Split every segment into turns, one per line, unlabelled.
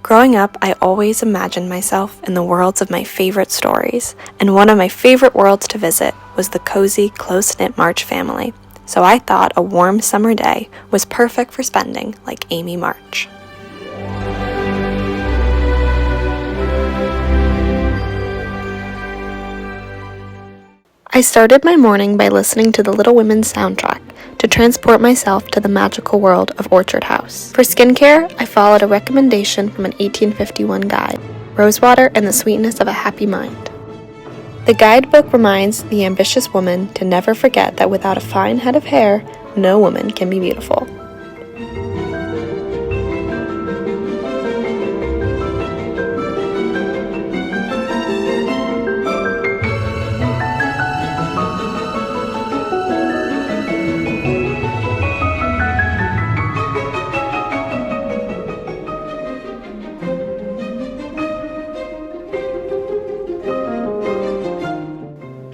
Growing up, I always imagined myself in the worlds of my favorite stories, and one of my favorite worlds to visit was the cozy, close-knit March family, so I thought a warm summer day was perfect for spending like Amy March. I started my morning by listening to the Little Women soundtrack to transport myself to the magical world of Orchard House. For skincare, I followed a recommendation from an 1851 guide, Rosewater and the Sweetness of a Happy Mind. The guidebook reminds the ambitious woman to never forget that without a fine head of hair, no woman can be beautiful.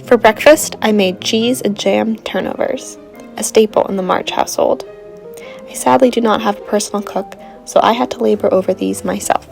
For breakfast, I made cheese and jam turnovers, a staple in the March household. I sadly do not have a personal cook, so I had to labor over these myself.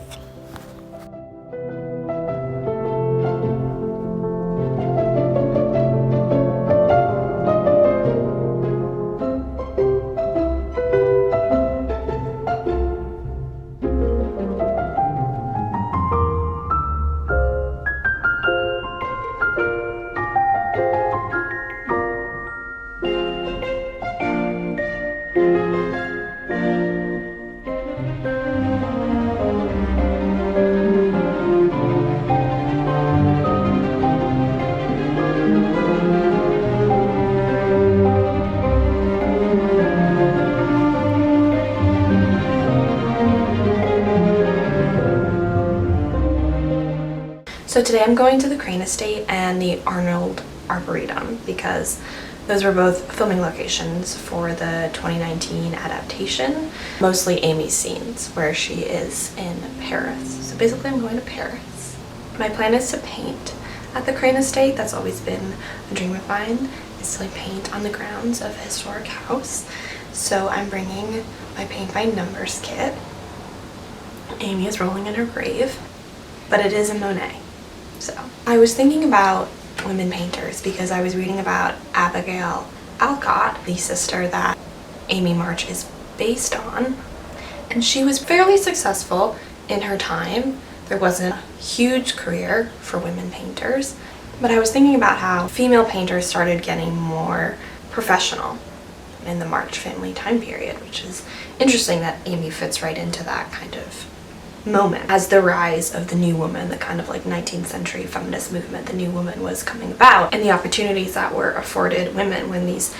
So today I'm going to the Crane Estate and the Arnold Arboretum because those were both filming locations for the 2019 adaptation, mostly Amy's scenes where she is in Paris. So basically I'm going to Paris. My plan is to paint at the Crane Estate. That's always been a dream of mine, is to paint on the grounds of a historic house. So I'm bringing my paint by numbers kit. Amy is rolling in her grave, but it is a Monet. So I was thinking about women painters because I was reading about Abigail Alcott, the sister that Amy March is based on, and she was fairly successful in her time. There wasn't a huge career for women painters, but I was thinking about how female painters started getting more professional in the March family time period, which is interesting that Amy fits right into that kind of moment. As the rise of the new woman, the kind of 19th century feminist movement, the new woman was coming about, and the opportunities that were afforded women when these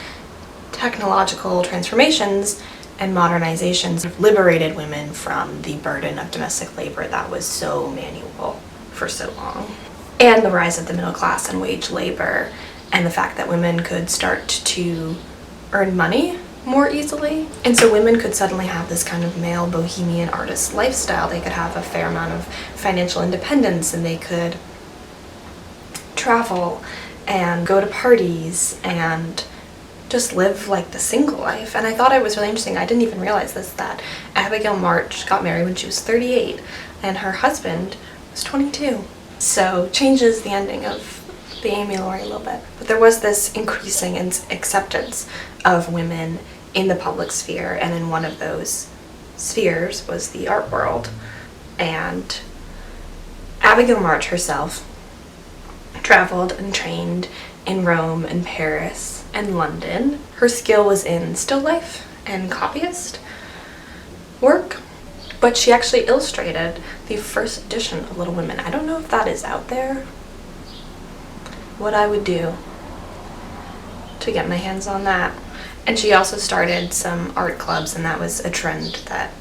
technological transformations and modernizations liberated women from the burden of domestic labor that was so manual for so long. And the rise of the middle class and wage labor, and the fact that women could start to earn money more easily. And so women could suddenly have this kind of male bohemian artist lifestyle. They could have a fair amount of financial independence, and they could travel and go to parties and just live the single life. And I thought it was really interesting. I didn't even realize this, that Abigail March got married when she was 38 and her husband was 22. So changes the ending of the Amy Laurie a little bit. But there was this increasing acceptance of women in the public sphere, and in one of those spheres was the art world. And Abigail March herself traveled and trained in Rome and Paris and London. Her skill was in still life and copyist work, but she actually illustrated the first edition of Little Women. I don't know if that is out there, what I would do to get my hands on that. And she also started some art clubs, and that was a trend that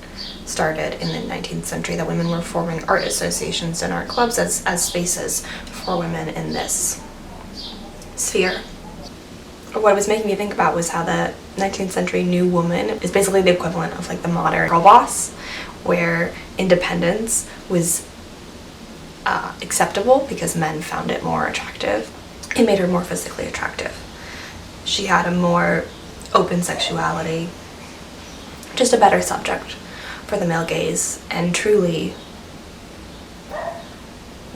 started in the 19th century, that women were forming art associations and art clubs as spaces for women in this sphere. What it was making me think about was how the 19th century new woman is basically the equivalent of the modern girl boss, where independence was acceptable because men found it more attractive. It made her more physically attractive. She had a more open sexuality, just a better subject for the male gaze, and truly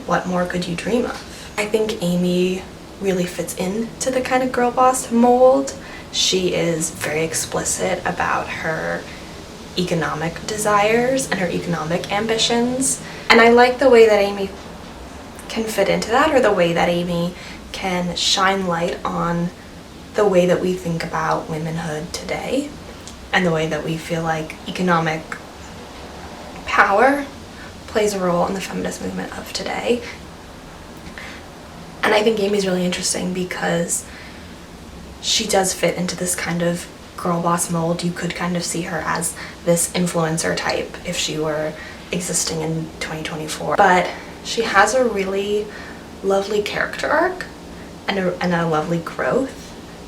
what more could you dream of? I think Amy really fits into the kind of girl boss mold. She is very explicit about her economic desires and her economic ambitions. And I like the way that Amy can fit into that, or the way that Amy can shine light on the way that we think about womanhood today and the way that we feel like economic power plays a role in the feminist movement of today. And I think Amy's really interesting because she does fit into this kind of girl boss mold. You could kind of see her as this influencer type if she were existing in 2024. But she has a really lovely character arc and a lovely growth.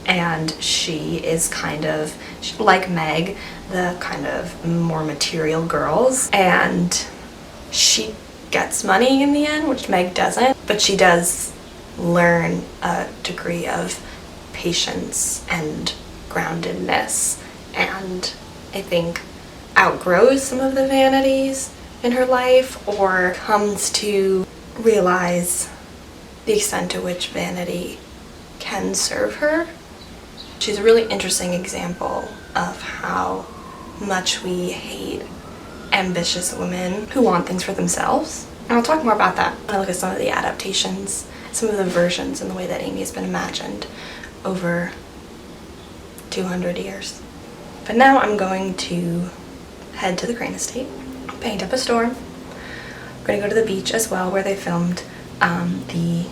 And she is kind of, like Meg, the kind of more material girls. And she gets money in the end, which Meg doesn't. But she does learn a degree of patience and groundedness, and I think outgrows some of the vanities in her life, or comes to realize the extent to which vanity can serve her. She's a really interesting example of how much we hate ambitious women who want things for themselves. And I'll talk more about that when I look at some of the adaptations, some of the versions and the way that Amy has been imagined over 200 years. But now I'm going to head to the Crane Estate, paint up a storm. We're going to go to the beach as well, where they filmed the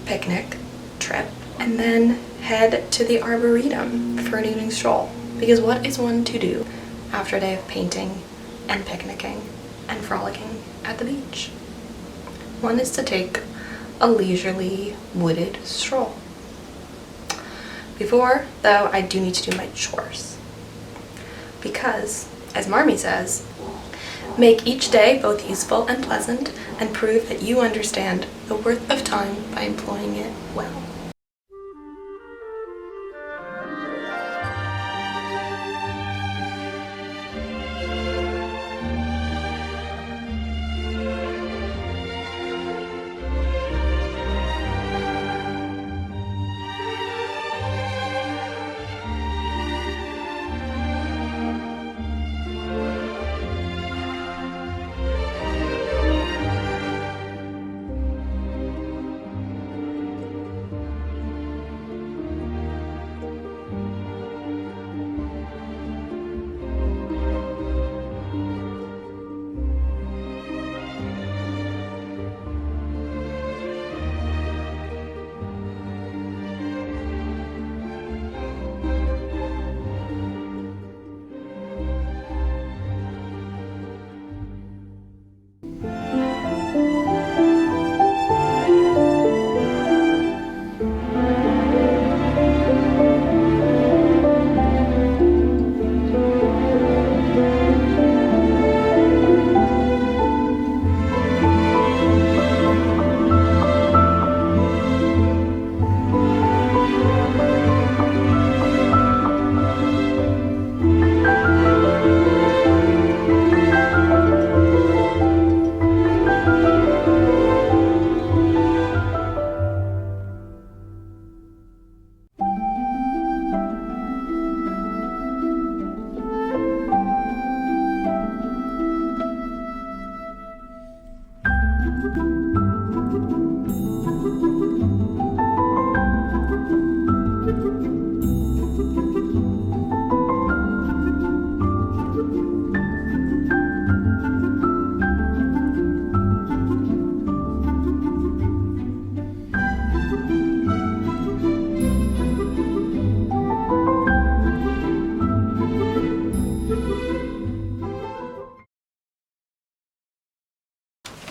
picnic trip, and then head to the Arboretum for an evening stroll. Because what is one to do after a day of painting and picnicking and frolicking at the beach? One is to take a leisurely wooded stroll. Before, though, I do need to do my chores. Because, as Marmee says, make each day both useful and pleasant, and prove that you understand the worth of time by employing it well.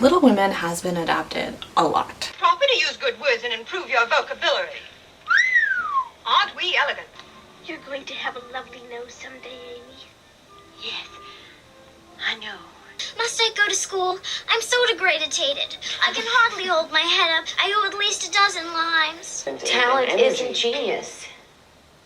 Little Women has been adapted a lot.
Proper to use good words and improve your vocabulary. Aren't we elegant?
You're going to have a lovely nose someday, Amy.
Yes, I know.
Must I go to school? I'm so degraded. I can hardly hold my head up. I owe at least a dozen limes.
Talent isn't genius,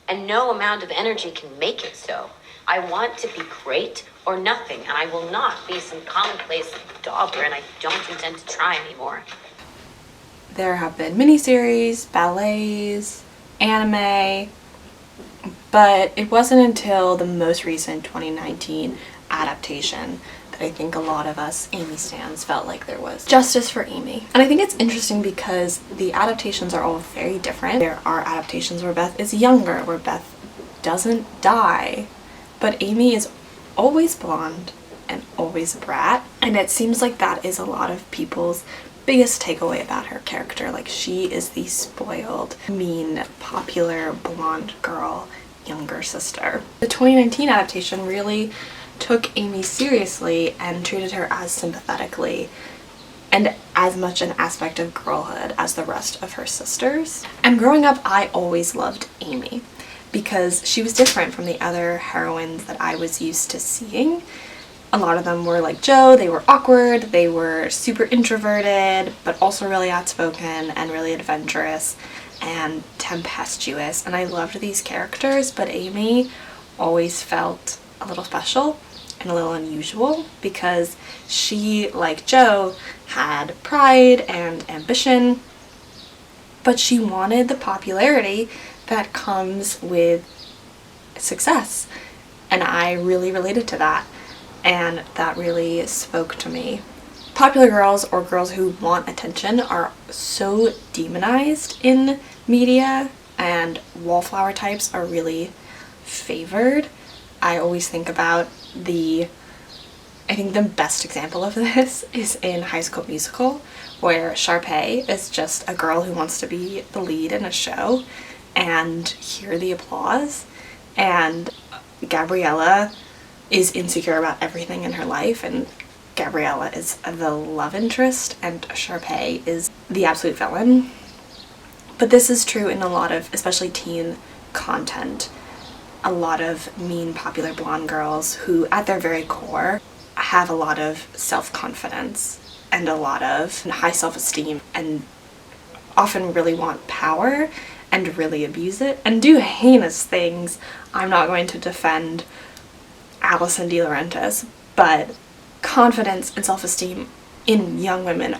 and no amount of energy can make it so. I want to be great or nothing, and I will not be some commonplace dauber, and I don't intend to try anymore.
There have been miniseries, ballets, anime, but it wasn't until the most recent 2019 adaptation that I think a lot of us Amy stans felt like there was justice for Amy. And I think it's interesting because the adaptations are all very different. There are adaptations where Beth is younger, where Beth doesn't die, but Amy is always blonde and always a brat. And it seems like that is a lot of people's biggest takeaway about her character. Like, she is the spoiled, mean, popular blonde girl younger sister. The 2019 adaptation really took Amy seriously and treated her as sympathetically and as much an aspect of girlhood as the rest of her sisters. And growing up, I always loved Amy because she was different from the other heroines that I was used to seeing. A lot of them were like Jo, they were awkward, they were super introverted, but also really outspoken and really adventurous and tempestuous. And I loved these characters, but Amy always felt a little special and a little unusual because she, like Jo, had pride and ambition, but she wanted the popularity that comes with success. And I really related to that, and that really spoke to me. Popular girls, or girls who want attention, are so demonized in media, and wallflower types are really favored. I always think about I think the best example of this is in High School Musical, where Sharpay is just a girl who wants to be the lead in a show and hear the applause, and Gabriella is insecure about everything in her life, and Gabriella is the love interest and Sharpay is the absolute villain. But this is true in a lot of, especially teen content. A lot of mean, popular blonde girls who at their very core have a lot of self-confidence and a lot of high self-esteem and often really want power and really abuse it and do heinous things. I'm not going to defend Alison DeLaurentis, but confidence and self-esteem in young women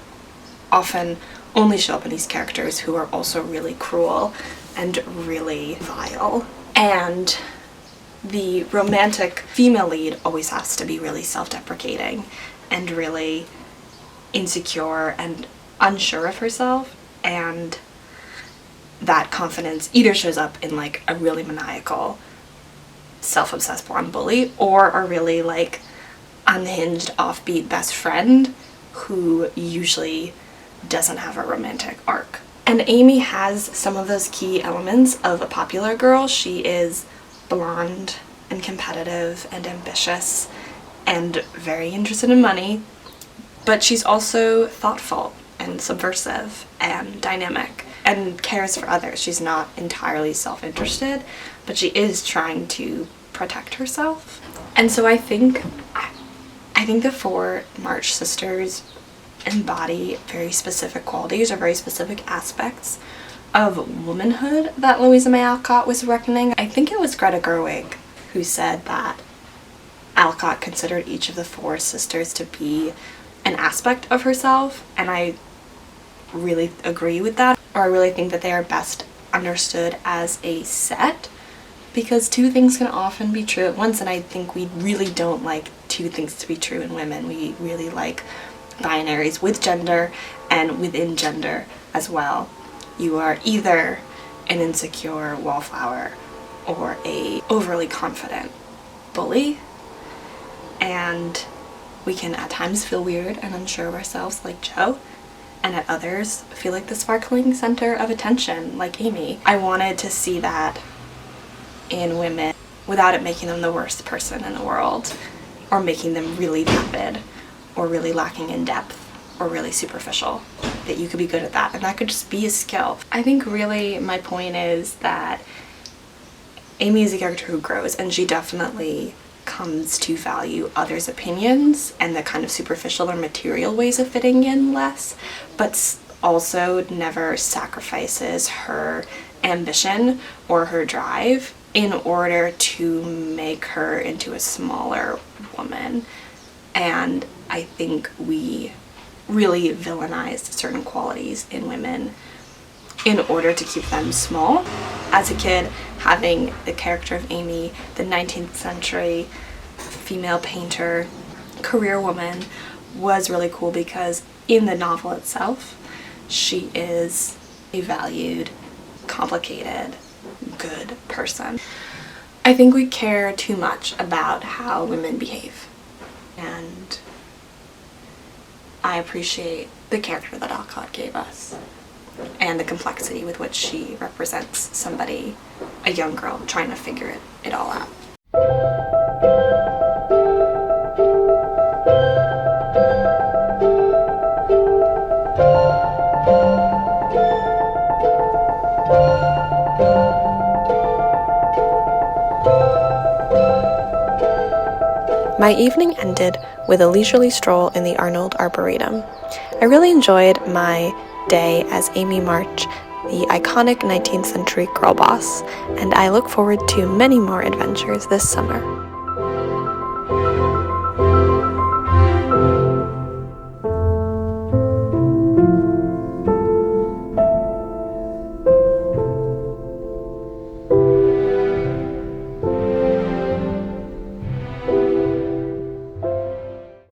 often only show up in these characters who are also really cruel and really vile. And the romantic female lead always has to be really self-deprecating and really insecure and unsure of herself, and that confidence either shows up in like a really maniacal, self-obsessed blonde bully, or a really like unhinged, offbeat best friend who usually doesn't have a romantic arc. And Amy has some of those key elements of a popular girl. She is blonde and competitive and ambitious and very interested in money, but she's also thoughtful and subversive and dynamic and cares for others. She's not entirely self-interested, but she is trying to protect herself. And so I think the four March sisters embody very specific qualities or very specific aspects of womanhood that Louisa May Alcott was reckoning. I think it was Greta Gerwig who said that Alcott considered each of the four sisters to be an aspect of herself, and I really agree with that. Or I really think that they are best understood as a set, because two things can often be true at once, and I think we really don't like two things to be true in women. We really like binaries with gender and within gender as well. You are either an insecure wallflower or a overly confident bully, and we can at times feel weird and unsure of ourselves like Jo, and at others feel like the sparkling center of attention like Amy. I wanted to see that in women without it making them the worst person in the world, or making them really vapid or really lacking in depth or really superficial. That you could be good at that, and that could just be a skill. I think really my point is that Amy is a character who grows, and she definitely comes to value others' opinions and the kind of superficial or material ways of fitting in less, but also never sacrifices her ambition or her drive in order to make her into a smaller woman. And I think we really villainized certain qualities in women in order to keep them small. As a kid, having the character of Amy, the 19th century female painter, career woman, was really cool because in the novel itself, she is a valued, complicated, good person. I think we care too much about how women behave, and I appreciate the character that Alcott gave us and the complexity with which she represents somebody, a young girl, trying to figure it all out. My evening ended with a leisurely stroll in the Arnold Arboretum. I really enjoyed my day as Amy March, the iconic 19th century girl boss, and I look forward to many more adventures this summer.